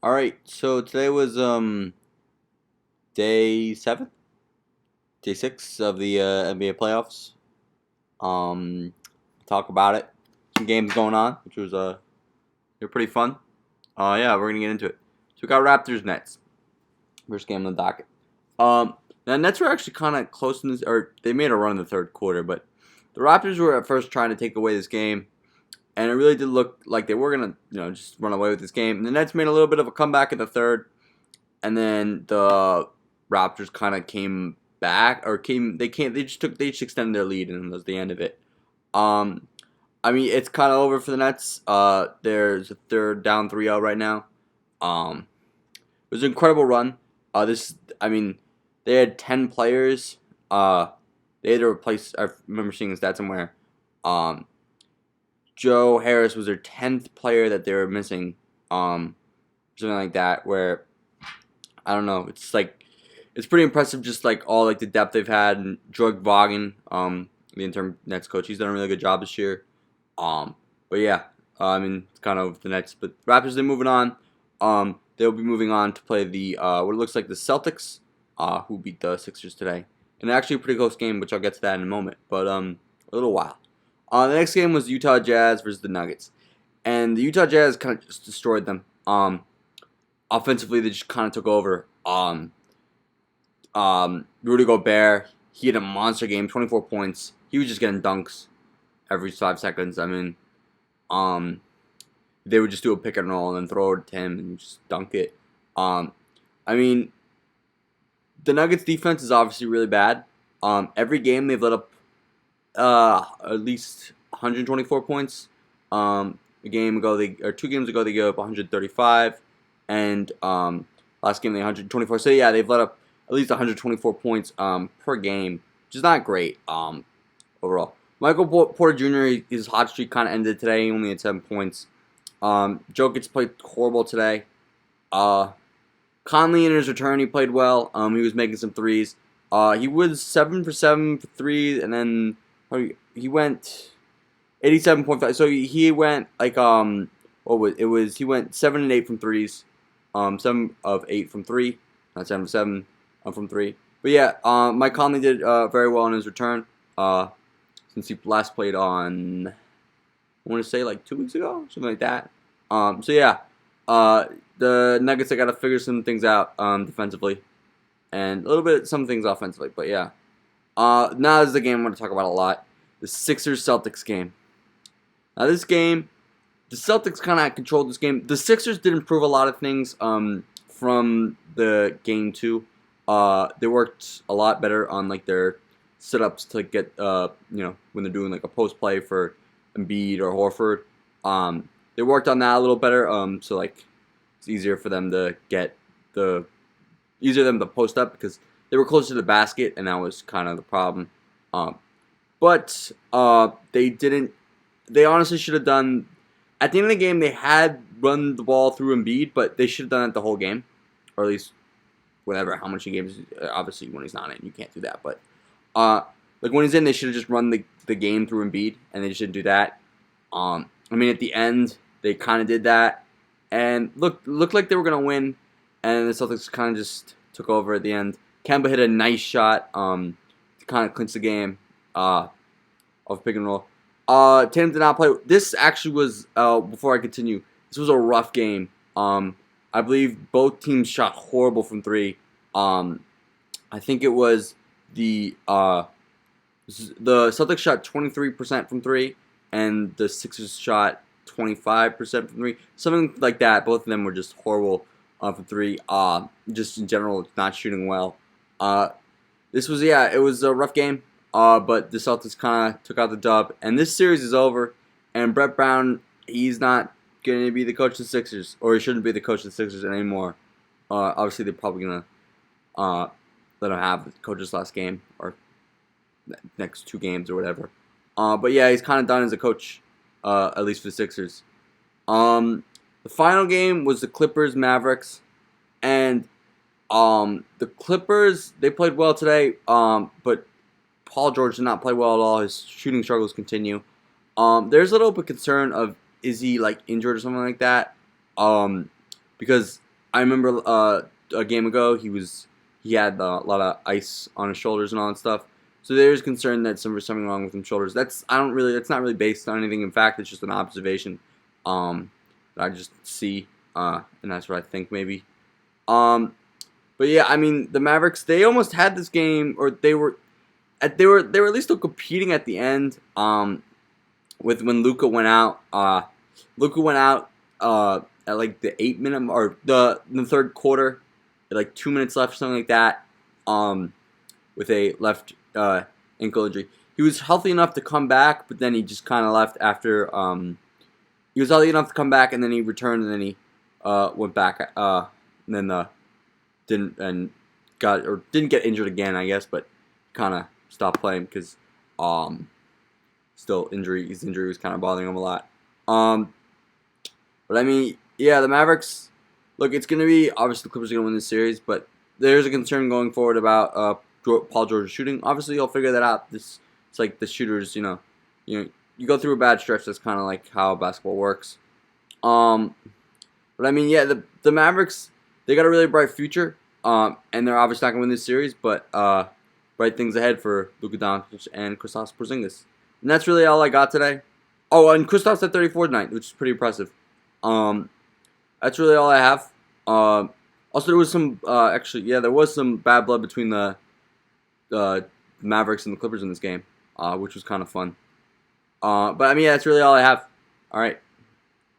All right, so today was day 7, day 6 of the NBA playoffs. Um, talk about it. Some games going on, which was they're pretty fun. Yeah, we're gonna get into it. So we got Raptors Nets, first game on the docket. Now Nets were actually kind of close in this, or they made a run in the third quarter, but the Raptors were at first trying to take away this game, and it really did look like they were gonna, just run away with this game. And the Nets made a little bit of a comeback in the third. And then the Raptors kind of came back, or came they came they just extended their lead, and it was the end of it. Um, I mean, it's kind of over for the Nets. They're down 3-0 right now. It was an incredible run. I mean, they had 10 players. They had to replace. I remember seeing this stat somewhere. Um, Joe Harris was their 10th player that they were missing. Something like that, where I don't know. It's pretty impressive. Just like all like the depth they've had. And Drug Vaughan, the interim Nets coach, he's done a really good job this year. Um, but yeah, I mean it's kind of the Nets. But Raptors they're moving on. They'll be moving on to play the what it looks like the Celtics, who beat the Sixers today. And actually a pretty close game, which I'll get to that in a moment. But a little while. The next game was Utah Jazz versus the Nuggets, and the Utah Jazz kind of just destroyed them. Offensively, they just kind of took over. Rudy Gobert, he had a monster game, 24 points. He was just getting dunks every 5 seconds. I mean, um, they would just do a pick and roll and then throw it to him and just dunk it. I mean, the Nuggets defense is obviously really bad. Every game they've let up at least 124 points. A game ago, 2 games ago, they gave up 135, and last game they 124. So yeah, they've let up at least 124 points per game, which is not great overall. Michael Porter Jr. His hot streak kind of ended today. He only had 7 points. Jokic played horrible today. Conley in his return, he played well. He was making some threes. He was 7 for 7 for three, and then he went 87.5. So he went like he went 7 and 8 from threes. 7 of 8 from 3, not 7 of 7 from 3. But yeah, Mike Conley did very well in his return. Since he last played on, I want to say like 2 weeks ago, something like that. So yeah, the Nuggets got to figure some things out defensively, and a little bit some things offensively. But yeah, now is the game I want to talk about a lot. The Sixers Celtics game. Now this game, the Celtics kind of controlled this game. The Sixers did improve a lot of things from the game 2. They worked a lot better on like their setups to get when they're doing like a post play for Embiid or Horford. They worked on that a little better. So like it's easier for them to post up because they were closer to the basket, and that was kind of the problem. But they didn't. They honestly should have done. At the end of the game, they had run the ball through Embiid, but they should have done it the whole game, or at least whatever how much he games. Obviously, when he's not in, you can't do that. But like when he's in, they should have just run the game through Embiid, and they just didn't do that. I mean, at the end, they kind of did that, and looked like they were gonna win, and the Celtics kind of just took over at the end. Kemba hit a nice shot to kind of clinch the game of pick and roll. Tatum did not play. This actually was, before I continue, this was a rough game. I believe both teams shot horrible from 3. I think it was the Celtics shot 23% from 3, and the Sixers shot 25% from 3. Something like that. Both of them were just horrible from 3. Just in general, not shooting well. It was a rough game. But the Celtics kind of took out the dub, and this series is over. And Brett Brown, he's not going to be the coach of the Sixers, or he shouldn't be the coach of the Sixers anymore. Obviously, they're probably going to let him have the coach's last game or next 2 games or whatever. But yeah, he's kind of done as a coach, at least for the Sixers. The final game was the Clippers Mavericks, and the Clippers, they played well today, but Paul George did not play well at all. His shooting struggles continue. There's a little bit of concern of, is he like injured or something like that? Because I remember a game ago he had a lot of ice on his shoulders and all that stuff. So there's concern that there's something wrong with his shoulders. That's not really based on anything. In fact, it's just an observation that I just see, and that's what I think maybe. Um, but yeah, I mean the Mavericks, they almost had this game, or they were at least still competing at the end. With when Luka went out. Luka went out at like the 8 minute or the third quarter, at like 2 minutes left or something like that. With a left ankle injury, he was healthy enough to come back, but then he just kind of left after. He was healthy enough to come back, and then he returned, and then he went back. And then didn't get injured again, I guess, but kind of stopped playing because still his injury was kind of bothering him a lot. But I mean, yeah, the Mavericks. Look, it's gonna be obviously the Clippers are gonna win this series, but there's a concern going forward about Paul George's shooting. Obviously, you'll figure that out. It's like the shooters, you go through a bad stretch. That's kind of like how basketball works. But I mean, yeah, the Mavericks, they got a really bright future. And they're obviously not gonna win this series, but bright things ahead for Luka Doncic and Kristaps Porzingis. And that's really all I got today. Oh, and Kristaps had 34 tonight, which is pretty impressive. That's really all I have. Also, there was some there was some bad blood between the Mavericks and the Clippers in this game, which was kind of fun. But I mean, yeah, that's really all I have. All right.